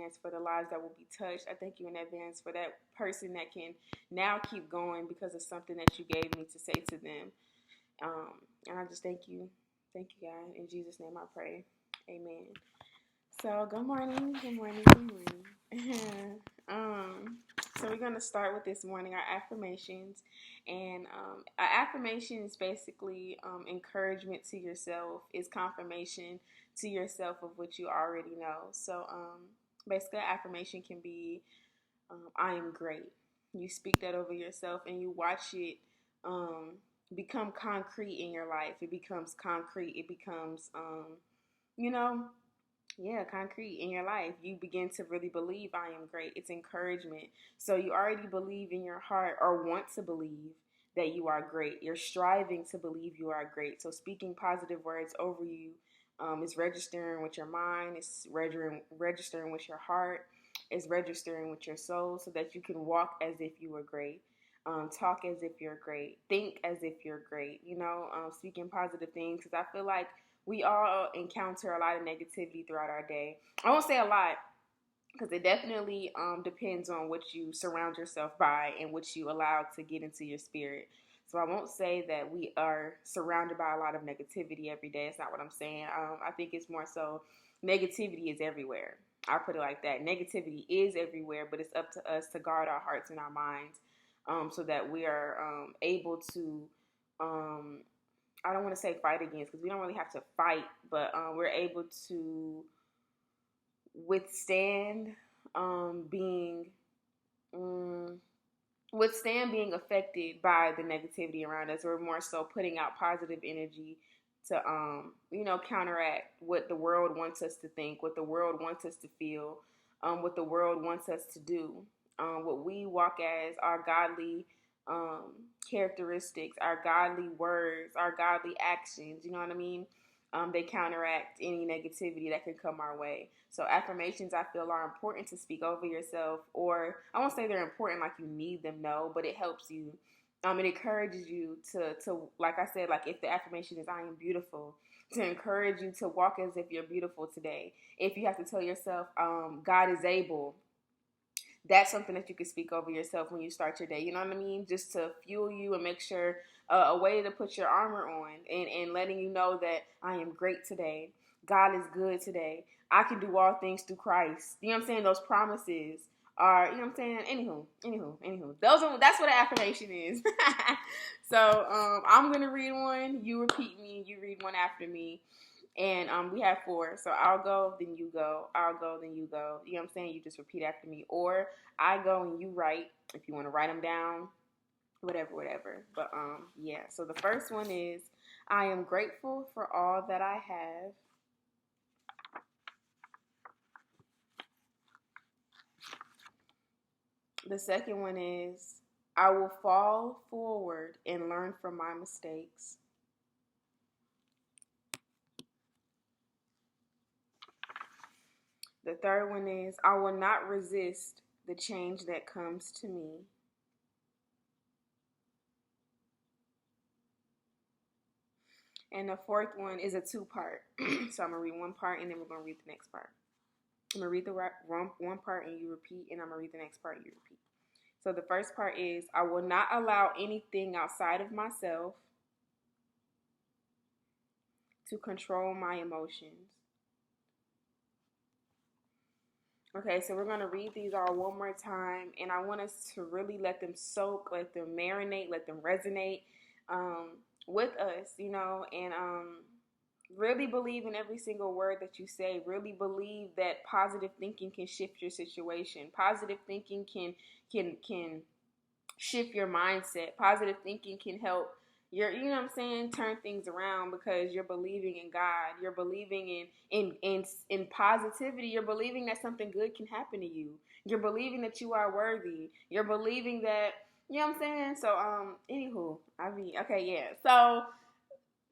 advance for the lives that will be touched. I thank you in advance for that person that can now keep going because of something that you gave me to say to them. And I just thank you. Thank you, God. In Jesus' name I pray. Amen. So, good morning. Good morning. Good morning. So we're going to start with this morning our affirmations. And our affirmation is basically encouragement to yourself, is confirmation to yourself of what you already know. So basically, affirmation can be I am great. You speak that over yourself and you watch it become concrete in your life. It becomes concrete. It becomes, you know, concrete in your life. You begin to really believe I am great. It's encouragement. So you already believe in your heart or want to believe that you are great. You're striving to believe you are great. So speaking positive words over you is registering with your mind. It's registering with your heart. It's registering with your soul so that you can walk as if you were great. Talk as if you're great. Think as if you're great. Speaking positive things, because I feel like we all encounter a lot of negativity throughout our day. I won't say a lot because it definitely depends on what you surround yourself by and what you allow to get into your spirit. So I won't say that we are surrounded by a lot of negativity every day. It's not what I'm saying. I think it's more so negativity is everywhere. I put it like that. Negativity is everywhere, but it's up to us to guard our hearts and our minds so that we are able to I don't want to say fight against because we don't really have to fight, but we're able to withstand being being affected by the negativity around us. We're more so putting out positive energy to counteract what the world wants us to think, what the world wants us to feel, what the world wants us to do, what we walk as our godly characteristics, our godly words, our godly actions. You know what I mean? They counteract any negativity that can come our way. So affirmations, I feel, are important to speak over yourself, or I won't say they're important like you need them, no, but it helps you. It encourages you to, like I said, like if the affirmation is I am beautiful, to encourage you to walk as if you're beautiful today. If you have to tell yourself, God is able, that's something that you can speak over yourself when you start your day. You know what I mean? Just to fuel you and make sure a way to put your armor on and letting you know that I am great today. God is good today. I can do all things through Christ. You know what I'm saying? Those promises are, you know what I'm saying? Anywho. That's what an affirmation is. So I'm going to read one. You repeat me. You read one after me. And we have 4. So I'll go, then you go. I'll go, then you go. You know what I'm saying? You just repeat after me. Or I go and you write if you want to write them down. Whatever. But yeah. So the first one is I am grateful for all that I have. The second one is I will fall forward and learn from my mistakes. The third one is I will not resist the change that comes to me. And the fourth one is a 2-part. So I'm going to read one part and then we're going to read the next part. I'm going to read the one part and you repeat, and I'm going to read the next part and you repeat. So the first part is I will not allow anything outside of myself to control my emotions. Okay, so we're going to read these all one more time, and I want us to really let them soak, let them marinate, let them resonate with us, and really believe in every single word that you say. Really believe that positive thinking can shift your situation. Positive thinking can shift your mindset. Positive thinking can help turn things around because you're believing in God. You're believing in positivity. You're believing that something good can happen to you. You're believing that you are worthy. You're believing that, you know what I'm saying? So, So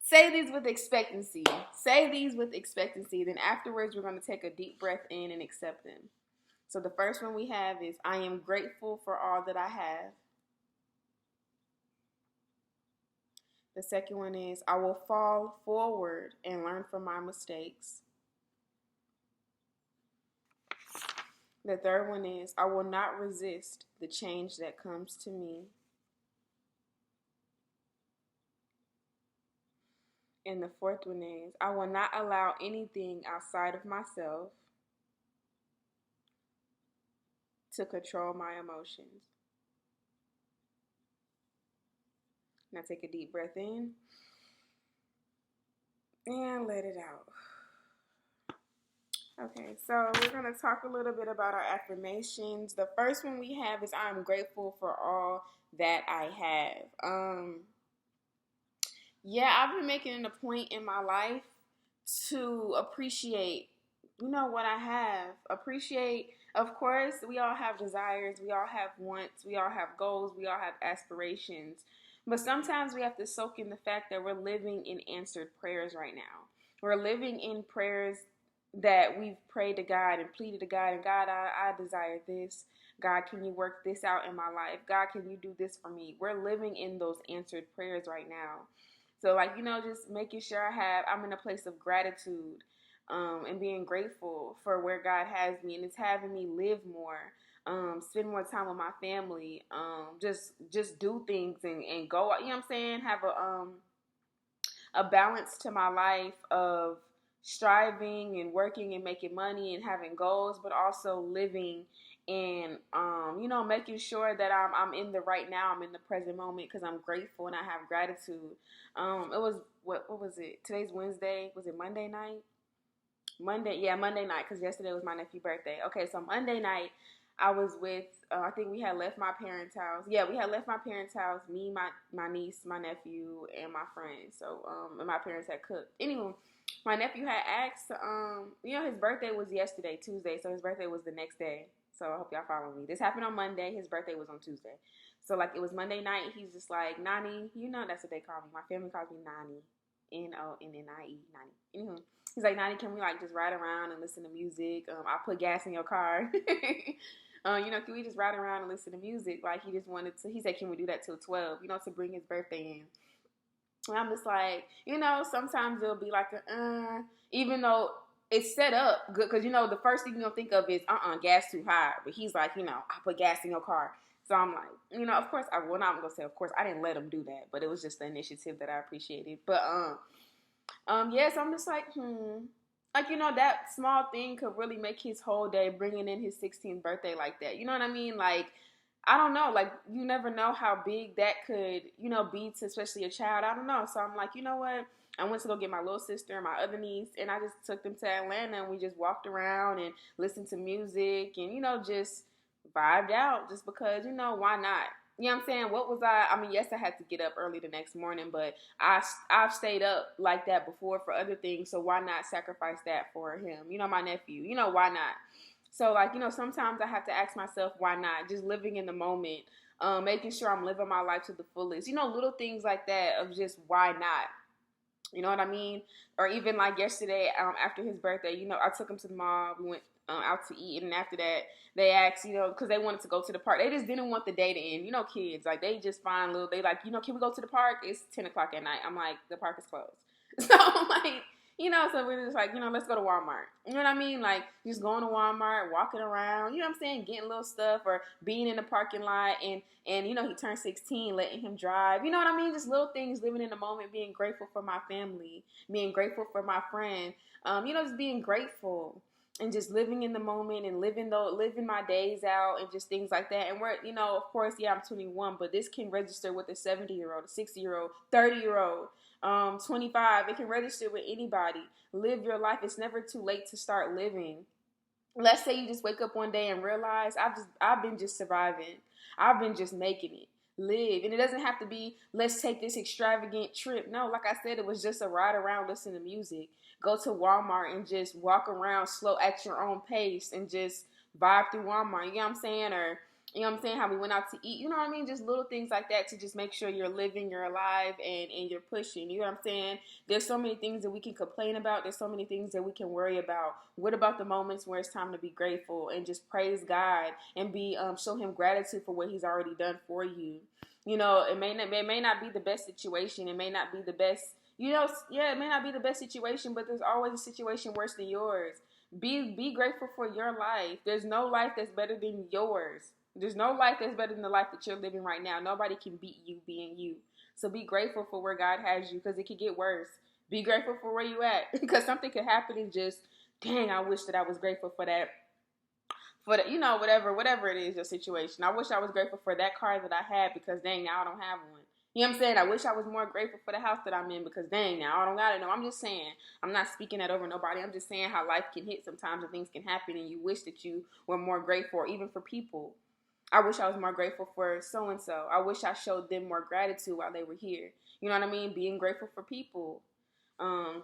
say these with expectancy. Say these with expectancy. Then afterwards, we're going to take a deep breath in and accept them. So the first one we have is I am grateful for all that I have. The second one is I will fall forward and learn from my mistakes. The third one is, I will not resist the change that comes to me. And the fourth one is, I will not allow anything outside of myself to control my emotions. Now take a deep breath in and let it out. Okay, so we're going to talk a little bit about our affirmations. The first one we have is, I'm grateful for all that I have. Yeah, I've been making it a point in my life to appreciate, what I have. Appreciate, of course, we all have desires, we all have wants, we all have goals, we all have aspirations. But sometimes we have to soak in the fact that we're living in answered prayers right now. We're living in prayers that we've prayed to God and pleaded to God, and God, I desire this. God, can you work this out in my life? God, can you do this for me? We're living in those answered prayers right now. So, just making sure I'm in a place of gratitude, and being grateful for where God has me, and it's having me live more, spend more time with my family, just do things and go, you know what I'm saying? Have a balance to my life of striving and working and making money and having goals, but also living and making sure that I'm in the right now, I'm in the present moment, because I'm grateful and I have gratitude. It was what was it? Today's Wednesday. Was it Monday night? Monday night, because yesterday was my nephew's birthday. Okay, so Monday night, I was with, I think we had left my parents' house. Yeah, we had left my parents' house, me, my niece, my nephew, and my friend. So, and my parents had cooked. Anyway, my nephew had asked, his birthday was yesterday, Tuesday, so his birthday was the next day. So I hope y'all follow me. This happened on Monday. His birthday was on Tuesday. So, it was Monday night. He's just like, Nani, that's what they call me. My family calls me Nani. Nonnie, Nani. Anywho, he's like, Nani, can we just ride around and listen to music? I'll put gas in your car. Can we just ride around and listen to music? He just wanted to, he said, can we do that till 12, to bring his birthday in? And I'm just like, sometimes it'll be even though it's set up good, because, the first thing you'll think of is, gas too high. But he's like, I put gas in your car. So I'm like, of course, I'm going to say, of course, I didn't let him do that, but it was just the initiative that I appreciated. But, yes, I'm just like, that small thing could really make his whole day, bringing in his 16th birthday like that. You know what I mean? I don't know, you never know how big that could, be to especially a child. I don't know. So I'm like, you know what? I went to go get my little sister and my other niece, and I just took them to Atlanta, and we just walked around and listened to music and, just vibed out, just because, why not? You know what I'm saying? What was I mean, yes, I had to get up early the next morning, but I've stayed up like that before for other things, so why not sacrifice that for him? My nephew, why not? So, sometimes I have to ask myself, why not? Just living in the moment, making sure I'm living my life to the fullest. Little things like that of just why not? You know what I mean? Or even yesterday, after his birthday, I took him to the mall. We went out to eat, and after that, they asked, because they wanted to go to the park. They just didn't want the day to end. Kids, they just find they can we go to the park? It's 10 o'clock at night. I'm like, the park is closed. So I'm like, so we're just let's go to Walmart. You know what I mean? Just going to Walmart, walking around, you know what I'm saying? Getting little stuff, or being in the parking lot, and he turned 16, letting him drive. You know what I mean? Just little things, living in the moment, being grateful for my family, being grateful for my friend, just being grateful and just living in the moment and living my days out and just things like that. And we're, of course, yeah, I'm 21, but this can register with a 70-year-old, a 60-year-old, 30-year-old, 25. It can register with anybody. Live your life. It's never too late to start living. Let's say you just wake up one day and realize I've been just surviving. I've been just making it. Live. And it doesn't have to be, let's take this extravagant trip. No, like I said, it was just a ride around, listen to music. Go to Walmart and just walk around slow at your own pace and just vibe through Walmart. You know what I'm saying? Or, you know what I'm saying, how we went out to eat. You know what I mean? Just little things like that to just make sure you're living, you're alive, and you're pushing. You know what I'm saying? There's so many things that we can complain about. There's so many things that we can worry about. What about the moments where it's time to be grateful and just praise God and show him gratitude for what he's already done for you? It may not be the best situation. It may not be the best, it may not be the best situation, but there's always a situation worse than yours. Be grateful for your life. There's no life that's better than yours. There's no life that's better than the life that you're living right now. Nobody can beat you being you. So be grateful for where God has you, because it could get worse. Be grateful for where you at, because something could happen and just, dang, I wish that I was grateful for that. For the, whatever it is, your situation. I wish I was grateful for that car that I had, because dang, now I don't have one. You know what I'm saying? I wish I was more grateful for the house that I'm in, because dang, now I don't got it. No, I'm just saying. I'm not speaking that over nobody. I'm just saying how life can hit sometimes and things can happen, and you wish that you were more grateful, or even for people. I wish I was more grateful for so-and-so. I wish I showed them more gratitude while they were here. You know what I mean? Being grateful for people. Um,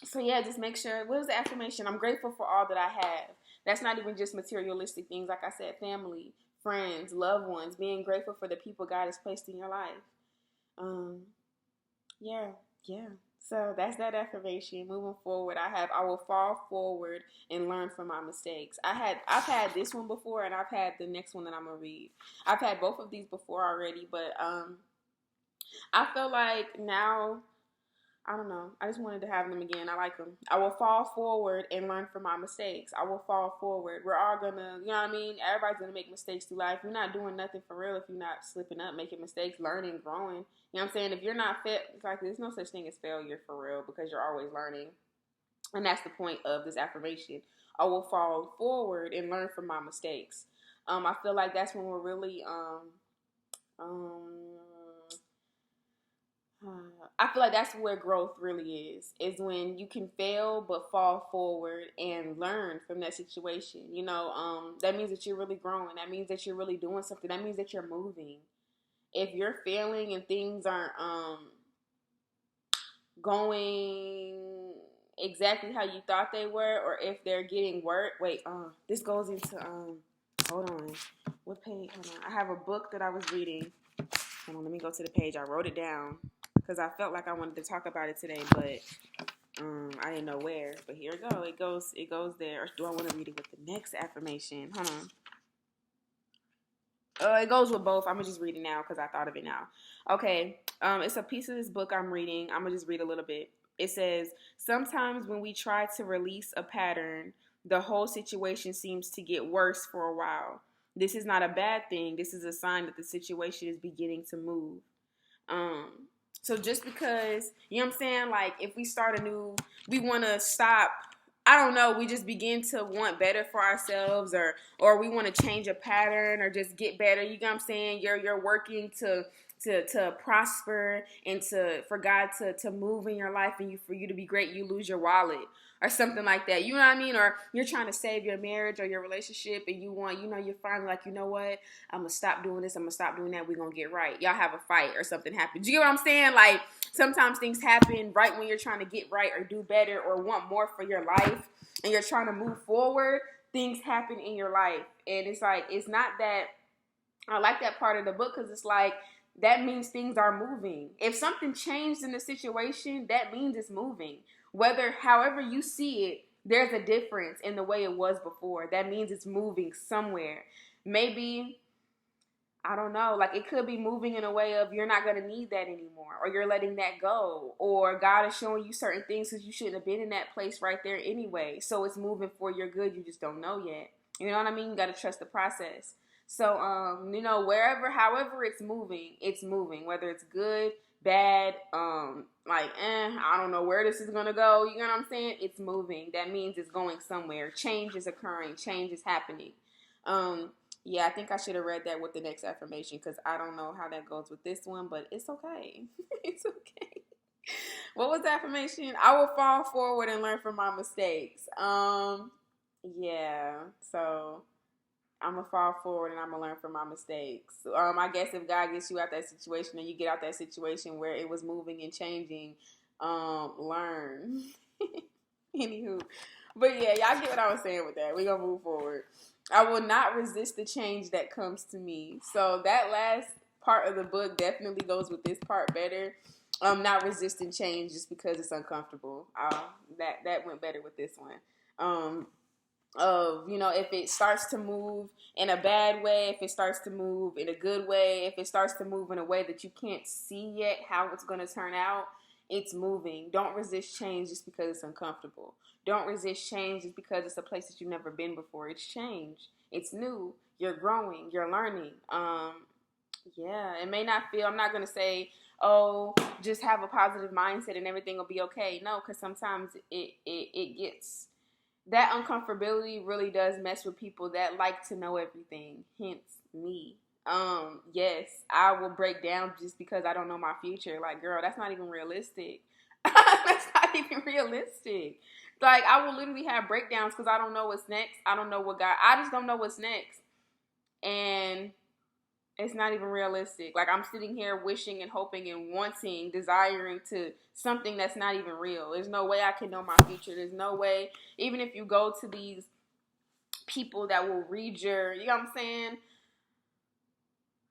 so yeah, just make sure. What is the affirmation? I'm grateful for all that I have. That's not even just materialistic things. Like I said, family, friends, loved ones. Being grateful for the people God has placed in your life. Um, yeah, yeah. So that's that affirmation. Moving forward, I will fall forward and learn from my mistakes. I've had this one before, and I've had the next one that I'm gonna read. I've had both of these before already, but I feel like now, I don't know. I just wanted to have them again. I like them. I will fall forward and learn from my mistakes. I will fall forward. We're all gonna, you know what I mean? Everybody's gonna make mistakes through life. You're not doing nothing for real if you're not slipping up, making mistakes, learning, growing. You know what I'm saying? If you're not fit, it's like there's no such thing as failure for real, because you're always learning. And that's the point of this affirmation. I will fall forward and learn from my mistakes. I feel like that's when we're really um I feel like that's where growth really is when you can fail but fall forward and learn from that situation. That means that you're really growing. That means that you're really doing something. That means that you're moving. If you're failing and things aren't going exactly how you thought they were, or if they're getting worse, this goes into hold on. What page? Hold on. I have a book that I was reading. Hold on, let me go to the page. I wrote it down because I felt like I wanted to talk about it today, but I didn't know where. But here it goes. It goes there. Or do I want to read it with the next affirmation? Hold on. It goes with both. I'm gonna just read it now because I thought of it now. Okay. It's a piece of this book I'm reading. I'm gonna just read a little bit. It says, sometimes when we try to release a pattern, the whole situation seems to get worse for a while. This is not a bad thing. This is a sign that the situation is beginning to move. Um, so just because, you know what I'm saying? Like if we start we want to stop, I don't know, we just begin to want better for ourselves, or we want to change a pattern or just get better. You know what I'm saying? You're working to prosper and for God to move in your life, and for you to be great, you lose your wallet or something like that. You know what I mean? Or you're trying to save your marriage or your relationship, and you're finally like, you know what? I'm going to stop doing this. I'm going to stop doing that. We're going to get right. Y'all have a fight or something happens. You get what I'm saying? Like sometimes things happen right when you're trying to get right or do better or want more for your life, and you're trying to move forward. Things happen in your life. And it's like, it's not that, I like that part of the book because it's like, that means things are moving. If something changed in the situation, that means it's moving. However you see it, there's a difference in the way it was before. That means it's moving somewhere. Maybe, I don't know, like it could be moving in a way of you're not going to need that anymore, or you're letting that go, or God is showing you certain things because you shouldn't have been in that place right there anyway. So it's moving for your good. You just don't know yet. You know what I mean? You got to trust the process. So, however it's moving, whether it's good, bad, I don't know where this is going to go. You know what I'm saying? It's moving. That means it's going somewhere. Change is occurring. Change is happening. Yeah, I think I should have read that with the next affirmation because I don't know how that goes with this one, but it's okay. It's okay. What was the affirmation? I will fall forward and learn from my mistakes. Yeah, so I'm going to fall forward and I'm going to learn from my mistakes. I guess if God gets you out that situation and you get out that situation where it was moving and changing, learn. Anywho. But yeah, y'all get what I was saying with that. We're going to move forward. I will not resist the change that comes to me. So that last part of the book definitely goes with this part better. Not resisting change just because it's uncomfortable. That went better with this one. If it starts to move in a bad way, if it starts to move in a good way, if it starts to move in a way that you can't see yet how it's going to turn out, it's moving. Don't resist change just because it's uncomfortable. Don't resist change just because it's a place that you've never been before. It's change. It's new. You're growing. You're learning. Yeah, it may not feel, I'm not going to say, oh, just have a positive mindset and everything will be okay. No, because sometimes it gets, that uncomfortability really does mess with people that like to know everything. Hence me. Yes, I will break down just because I don't know my future. Like, girl, that's not even realistic. That's not even realistic. Like, I will literally have breakdowns because I don't know what's next. I don't know what God, I just don't know what's next. And it's not even realistic. Like, I'm sitting here wishing and hoping and wanting, desiring to something that's not even real. There's no way I can know my future. There's no way, even if you go to these people that will read your, you know what I'm saying?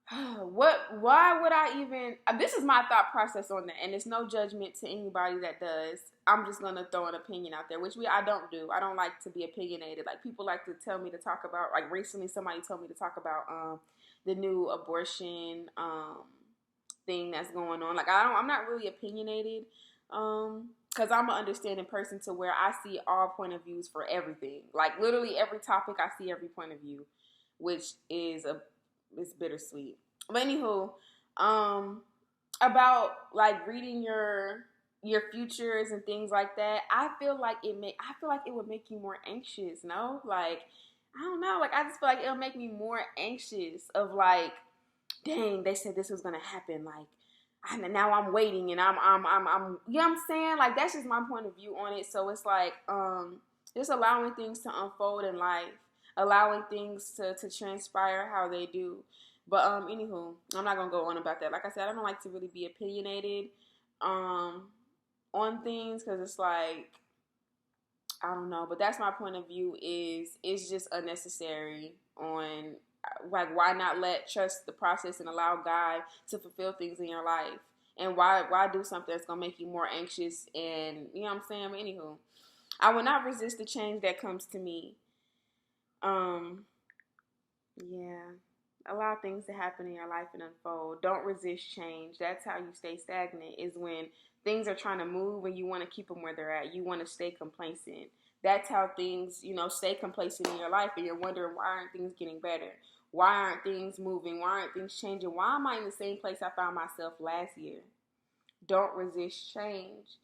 Why would I even, this is my thought process on that, and it's no judgment to anybody that does. I'm just going to throw an opinion out there, which I don't do. I don't like to be opinionated. Like, people like to tell me to talk about, like, recently somebody told me to talk about the new abortion thing that's going on. Like, I'm not really opinionated because I'm an understanding person to where I see all point of views for everything. Like, literally every topic, I see every point of view, which is it's bittersweet. But anywho, about like reading your futures and things like that, I feel like it would make you more anxious, no? Like, I don't know, like, I just feel like it'll make me more anxious of like, dang, they said this was gonna happen, like, now I'm waiting and I'm you know what I'm saying? Like, that's just my point of view on it. So it's like, just allowing things to unfold in life, allowing things to transpire how they do. But anywho, I'm not gonna go on about that. Like I said, I don't like to really be opinionated on things because it's like, I don't know. But that's my point of view. It's just unnecessary on, like, why not trust the process and allow God to fulfill things in your life? And why do something that's gonna make you more anxious? And you know what I'm saying? But anywho, I will not resist the change that comes to me. Yeah. Allow things to happen in your life and unfold. Don't resist change. That's how you stay stagnant, is when things are trying to move and you want to keep them where they're at. You want to stay complacent. That's how things, stay complacent in your life, and you're wondering, why aren't things getting better? Why aren't things moving? Why aren't things changing? Why am I in the same place I found myself last year? Don't resist change.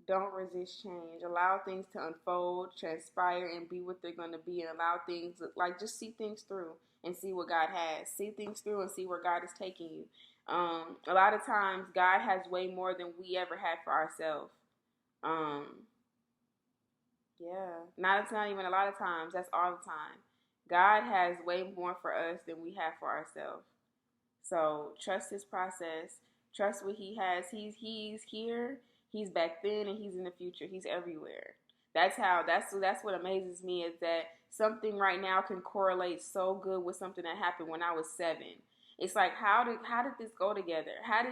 Don't resist change. Allow things to unfold, transpire, and be what they're going to be, and allow things, like, just see things through and see what God has. See things through and see where God is taking you. A lot of times, God has way more than we ever had for ourselves. Yeah. It's not even a lot of times. That's all the time. God has way more for us than we have for ourselves. So trust His process. Trust what He has. He's here. He's back then, and He's in the future. He's everywhere. That's what amazes me, is that something right now can correlate so good with something that happened when I was 7. It's like, how did this go together? How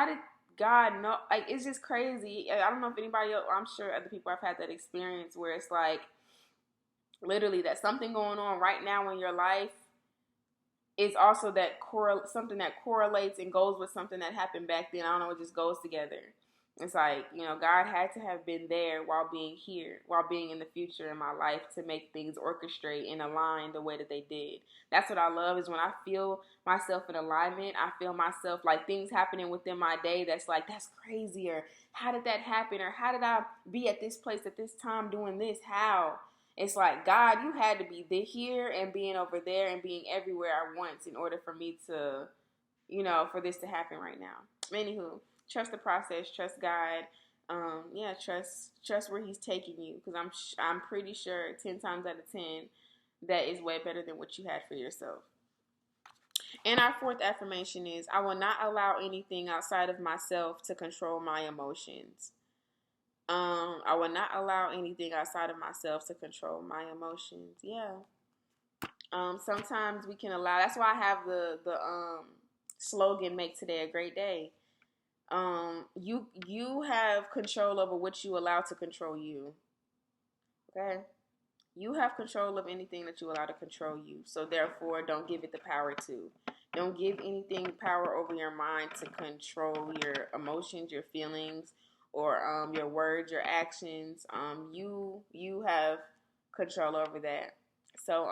did God know? Like, it's just crazy. I don't know if anybody else, I'm sure other people have had that experience where it's like, literally, that something going on right now in your life is also something that correlates and goes with something that happened back then. I don't know, it just goes together. It's like, God had to have been there while being here, while being in the future in my life, to make things orchestrate and align the way that they did. That's what I love, is when I feel myself in alignment. I feel myself, like, things happening within my day that's like, that's crazy, or how did that happen, or how did I be at this place at this time doing this? How? It's like, God, you had to be here and being over there and being everywhere at once in order for me to, for this to happen right now. Anywho, trust the process, trust God. Trust where He's taking you, because I'm pretty sure 10 times out of 10 that is way better than what you had for yourself. And our fourth affirmation is, I will not allow anything outside of myself to control my emotions. I will not allow anything outside of myself to control my emotions. Yeah. Sometimes we can allow. That's why I have the slogan, "Make today a great day." You have control over what you allow to control you. Okay. You have control of anything that you allow to control you. So therefore, don't give it the power to. Don't give anything power over your mind to control your emotions, your feelings, or your words, your actions. You have control over that. So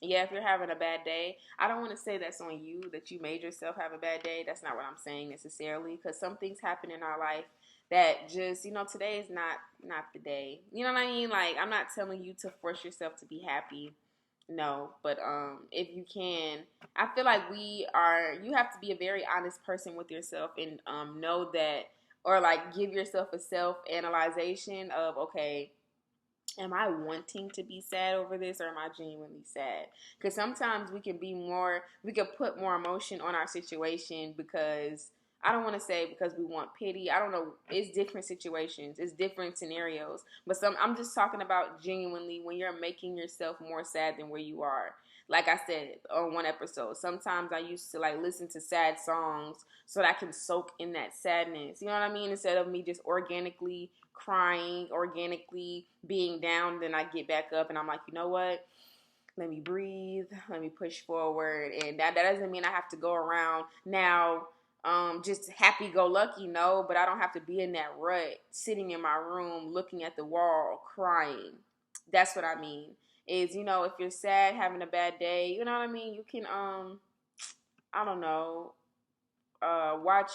yeah, if you're having a bad day, I don't want to say that's on you, that you made yourself have a bad day. That's not what I'm saying necessarily, because some things happen in our life that just, today is not the day. You know what I mean? Like, I'm not telling you to force yourself to be happy. No, but if you can, I feel like you have to be a very honest person with yourself, and know that, or like give yourself a self analyzation of, okay, am I wanting to be sad over this, or am I genuinely sad? Because sometimes we can put more emotion on our situation, because I don't want to say because we want pity. I don't know. It's different situations. It's different scenarios. But I'm just talking about genuinely when you're making yourself more sad than where you are. Like I said on one episode, sometimes I used to like listen to sad songs so that I can soak in that sadness. You know what I mean? Instead of me just organically crying, organically being down, then I get back up and I'm like, you know what? Let me breathe. Let me push forward. And that doesn't mean I have to go around now just happy-go-lucky, no, but I don't have to be in that rut, sitting in my room, looking at the wall, crying. That's what I mean. Is, if you're sad, having a bad day, you know what I mean? You can, I don't know, watch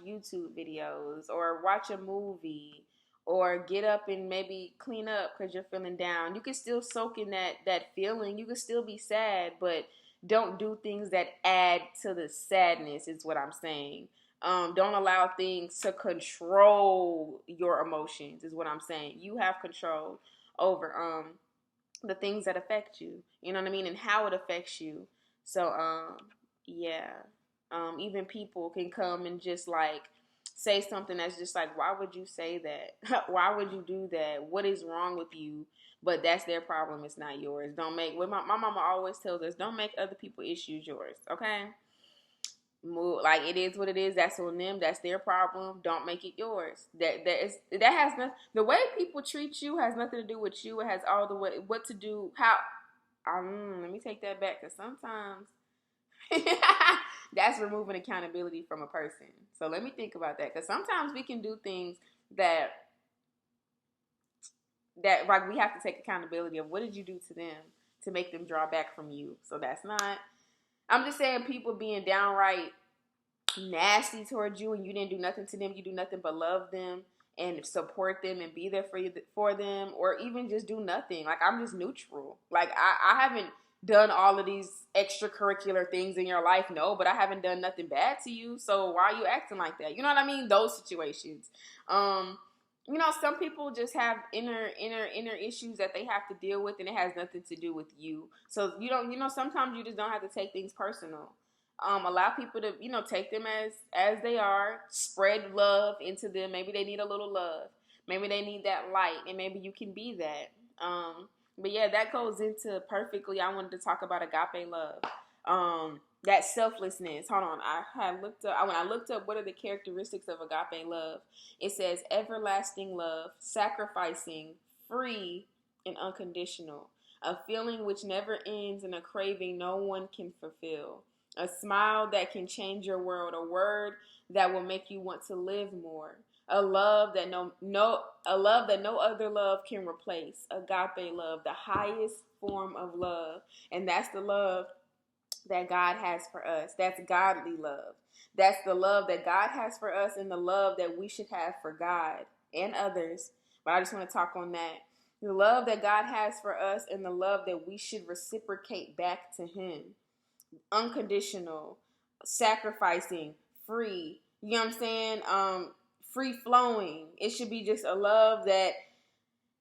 YouTube videos, or watch a movie, or get up and maybe clean up because you're feeling down. You can still soak in that feeling. You can still be sad, but don't do things that add to the sadness, is what I'm saying. Don't allow things to control your emotions, is what I'm saying. You have control over the things that affect you. You know what I mean? And how it affects you. So yeah. Even people can come and just like say something that's just like, why would you say that? Why would you do that? What is wrong with you? But that's their problem. It's not yours. Don't make, what my mama always tells us, don't make other people's issues yours. Okay? Move, like, it is what it is. That's on them. That's their problem. Don't make it yours. That has nothing. The way people treat you has nothing to do with you. It has all the way what to do. How? Let me take that back, because sometimes that's removing accountability from a person. So let me think about that, because sometimes we can do things that like we have to take accountability of, what did you do to them to make them draw back from you. So that's not. I'm just saying, people being downright nasty towards you and you didn't do nothing to them, you do nothing but love them and support them and be there for them, or even just do nothing. Like, I'm just neutral. Like, I haven't done all of these extracurricular things in your life, no, but I haven't done nothing bad to you, so why are you acting like that? You know what I mean? Those situations. Some people just have inner issues that they have to deal with, and it has nothing to do with you. So sometimes you just don't have to take things personal. Allow people to, take them as they are. Spread love into them. Maybe they need a little love. Maybe they need that light, and maybe you can be that. But yeah, that goes into perfectly. I wanted to talk about agape love. That selflessness. Hold on, when I looked up what are the characteristics of agape love, it says everlasting love, sacrificing, free, and unconditional. A feeling which never ends, and a craving no one can fulfill. A smile that can change your world. A word that will make you want to live more. A love that no other love can replace. Agape love, the highest form of love, and that's the love that God has for us. That's godly love. That's the love that God has for us, and the love that we should have for God and others. But I just want to talk on that. The love that God has for us, and the love that we should reciprocate back to Him. Unconditional, sacrificing, free. You know what I'm saying? Free flowing. It should be just a love that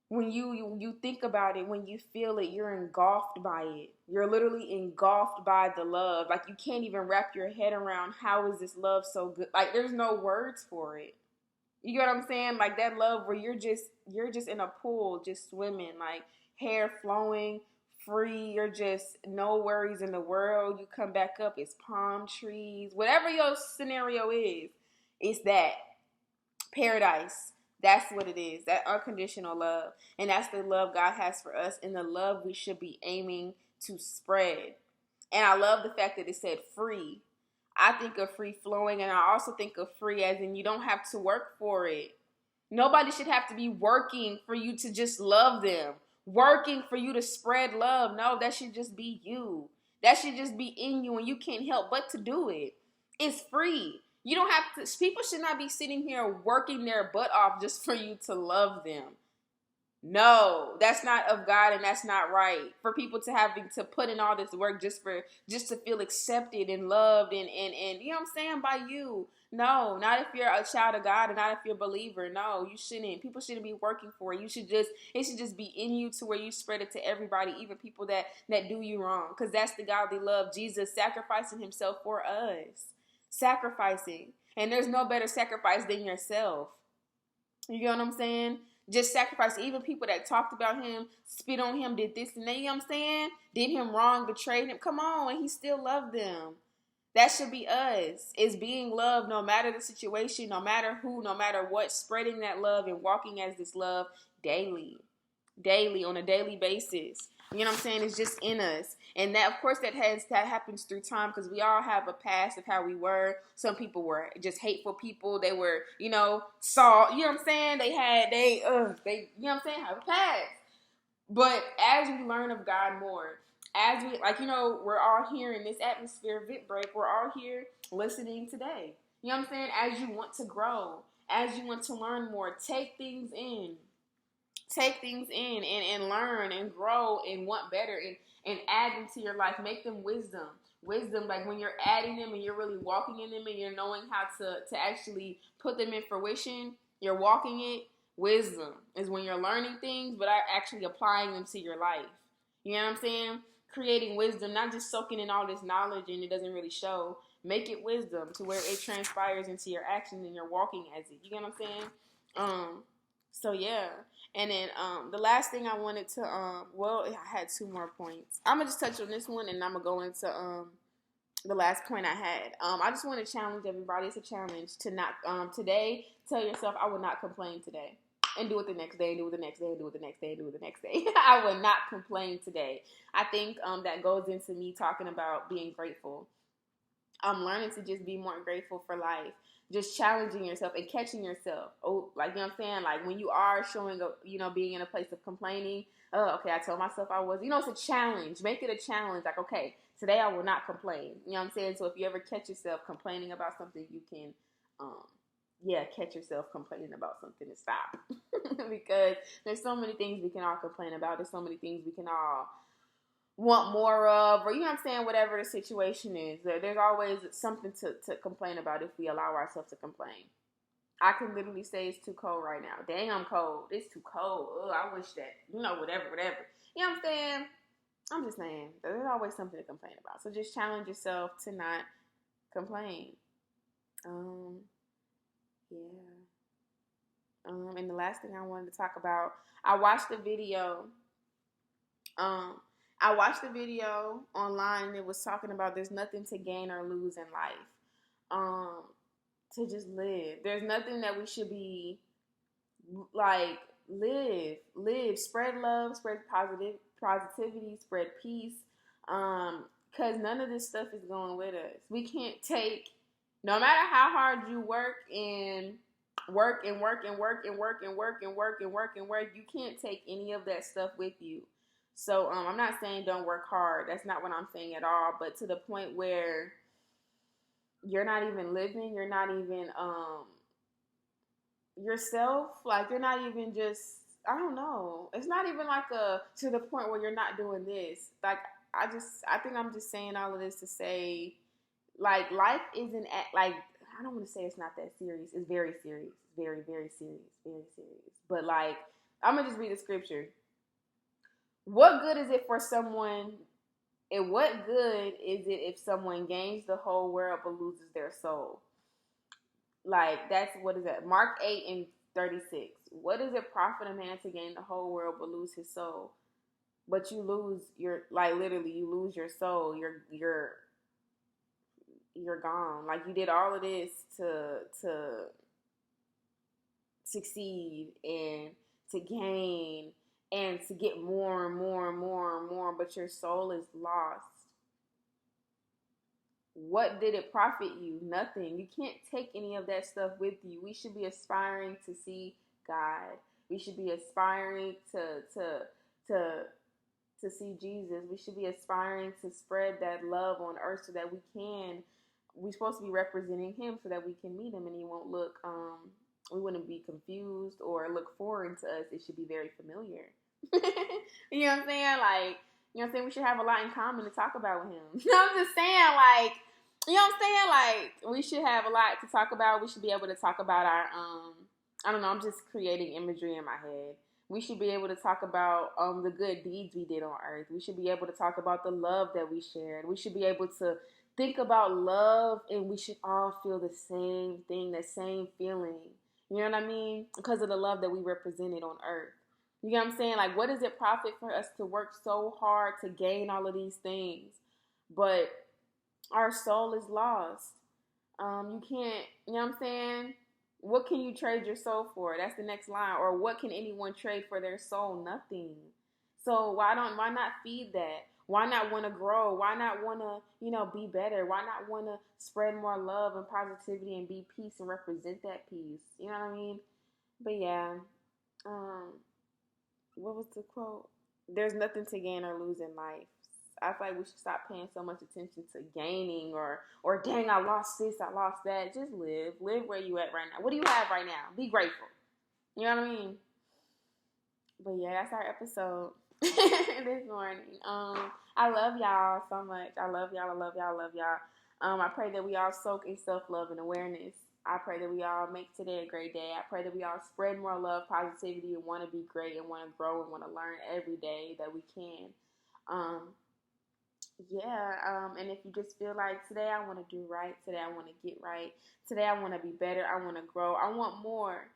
when you think about it, when you feel it, you're engulfed by it. You're literally engulfed by the love. Like, you can't even wrap your head around, how is this love so good? Like, there's no words for it. You get what I'm saying? Like, that love where you're just in a pool, just swimming, like hair flowing, free. You're just no worries in the world. You come back up, it's palm trees. Whatever your scenario is, it's that paradise. That's what it is. That unconditional love. And that's the love God has for us, and the love we should be aiming to spread. And I love the fact that it said free. I think of free flowing, and I also think of free as in you don't have to work for it. Nobody should have to be working for you to just love them, working for you to spread love. No, that should just be you. That should just be in you, and you can't help but to do it. It's free. You don't have to, people should not be sitting here working their butt off just for you to love them. No, that's not of God, and that's not right. For people to having to put in all this work just to feel accepted and loved and you know what I'm saying, by you. No, not if you're a child of God and not if you're a believer. No, you shouldn't. People shouldn't be working for it. It should just be in you to where you spread it to everybody, even people that do you wrong. Because that's the godly love. Jesus sacrificing himself for us. Sacrificing. And there's no better sacrifice than yourself. You get what I'm saying? Just sacrifice. Even people that talked about him, spit on him, did this and that, you know what I'm saying? Did him wrong, betrayed him. Come on, and he still loved them. That should be us. It's being loved no matter the situation, no matter who, no matter what, spreading that love and walking as this love daily. Daily, on a daily basis. You know what I'm saying? It's just in us. And that, of course, that happens through time because we all have a past of how we were. Some people were just hateful people. They were, you know, you know what I'm saying? They, you know what I'm saying? Have a past. But as we learn of God more, as we, like, you know, we're all here in this atmosphere of ventbreak. We're all here listening today. You know what I'm saying? As you want to grow, as you want to learn more, take things in. Take things in and learn and grow and want better and add them to your life. Make them wisdom. Wisdom, like when you're adding them and you're really walking in them and you're knowing how to actually put them in fruition, you're walking it. Wisdom is when you're learning things, but are actually applying them to your life. You know what I'm saying? Creating wisdom, not just soaking in all this knowledge and it doesn't really show. Make it wisdom to where it transpires into your actions and you're walking as it. You get what I'm saying? So yeah. And then the last thing I wanted to well, I had two more points. I'm gonna just touch on this one and I'm gonna go into the last point I had. I just want to challenge everybody. It's a challenge to not today tell yourself I will not complain today. And do it the next day, and do it the next day, and do it the next day, and do it the next day. I will not complain today. I think that goes into me talking about being grateful. I'm learning to just be more grateful for life. Just challenging yourself and catching yourself. Oh, like, you know what I'm saying? Like, when you are showing up, you know, being in a place of complaining, okay, I told myself I was, you know, it's a challenge. Make it a challenge. Like, okay, today I will not complain. You know what I'm saying? So if you ever catch yourself complaining about something, you can, catch yourself complaining about something and stop. Because there's so many things we can all complain about. There's so many things we can all want more of, or you know what I'm saying, whatever the situation is. There's always something to complain about if we allow ourselves to complain. I can literally say it's too cold right now. Dang, I'm cold. It's too cold. Oh, I wish that, you know, whatever. You know what I'm saying? I'm just saying, there's always something to complain about. So just challenge yourself to not complain. And the last thing I wanted to talk about, I watched a video. I watched a video online that was talking about there's nothing to gain or lose in life. To just live. There's nothing that we should be like live, spread love, spread positivity, spread peace. Cause none of this stuff is going with us. We can't take, no matter how hard you work, you can't take any of that stuff with you. So I'm not saying don't work hard. That's not what I'm saying at all. But to the point where you're not even living, you're not even yourself. Like, you're not even just, I don't know. It's not even like to the point where you're not doing this. Like, I think I'm just saying all of this to say, like, life isn't like, I don't want to say it's not that serious. It's very serious. Very, very serious. Very serious. But like, I'm going to just read the scripture. What good is it for someone, and what good is it if someone gains the whole world but loses their soul? Like, that's, what is that? Mark 8:36. What does it profit a man to gain the whole world but lose his soul? But you lose your, like, literally, you lose your soul. You're gone. Like, you did all of this to succeed and to gain and to get more and more and more and more, but your soul is lost. What did it profit you? Nothing. You can't take any of that stuff with you. We should be aspiring to see God. We should be aspiring to to see Jesus. We should be aspiring to spread that love on earth so that we're supposed to be representing him so that we can meet him and he won't look we wouldn't be confused or look foreign to us. It should be very familiar. You know what I'm saying? Like, you know what I'm saying? We should have a lot in common to talk about with him. You know what I'm just saying? Like, you know what I'm saying? Like, we should have a lot to talk about. We should be able to talk about our I don't know, I'm just creating imagery in my head. We should be able to talk about the good deeds we did on earth. We should be able to talk about the love that we shared. We should be able to think about love, and we should all feel the same thing, the same feeling. You know what I mean? Because of the love that we represented on earth. You know what I'm saying? Like, what does it profit for us to work so hard to gain all of these things, but our soul is lost? You can't, you know what I'm saying? What can you trade your soul for? That's the next line. Or what can anyone trade for their soul? Nothing. So why not feed that? Why not want to grow? Why not want to, be better? Why not want to spread more love and positivity and be peace and represent that peace? You know what I mean? But yeah, what was the quote? There's nothing to gain or lose in life. I feel like we should stop paying so much attention to gaining or dang, I lost this, I lost that. Just live where you at right now. What do you have right now? Be grateful. You know what I mean? But yeah, that's our episode this morning. I love y'all so much. I love y'all. I love y'all. I love y'all. I pray that we all soak in self-love and awareness. I pray that we all make today a great day. I pray that we all spread more love, positivity, and want to be great and want to grow and want to learn every day that we can. And if you just feel like today I want to do right, today I want to get right, today I want to be better, I want to grow, I want more.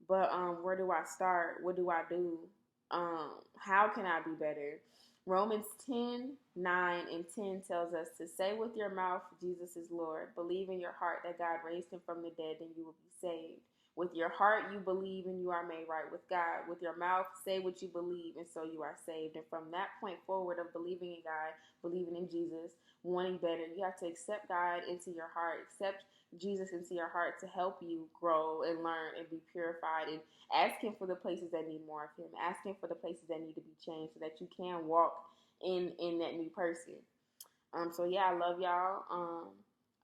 But where do I start? What do I do? How can I be better? Romans 10:9-10 tells us to say with your mouth, Jesus is Lord. Believe in your heart that God raised him from the dead, and you will be saved. With your heart, you believe and you are made right with God. With your mouth, say what you believe, and so you are saved. And from that point forward of believing in God, believing in Jesus, wanting better, you have to accept God into your heart, accept Jesus into your heart to help you grow and learn and be purified, and ask him for the places that need more of him. Ask him for the places that need to be changed so that you can walk in that new person. So yeah, I love y'all.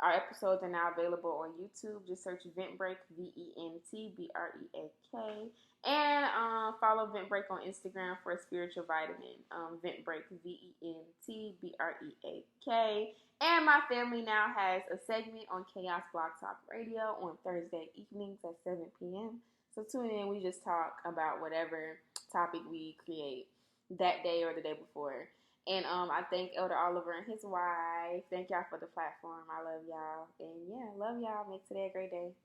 Our episodes are now available on YouTube. Just search Ventbreak, VentBreak. And follow Ventbreak on Instagram for a spiritual vitamin. Ventbreak, VentBreak. And my family now has a segment on Chaos Blog Talk Radio on Thursday evenings at 7 p.m. So tune in. We just talk about whatever topic we create that day or the day before. And I thank Elder Oliver and his wife. Thank y'all for the platform. I love y'all. And yeah, love y'all. Make today a great day.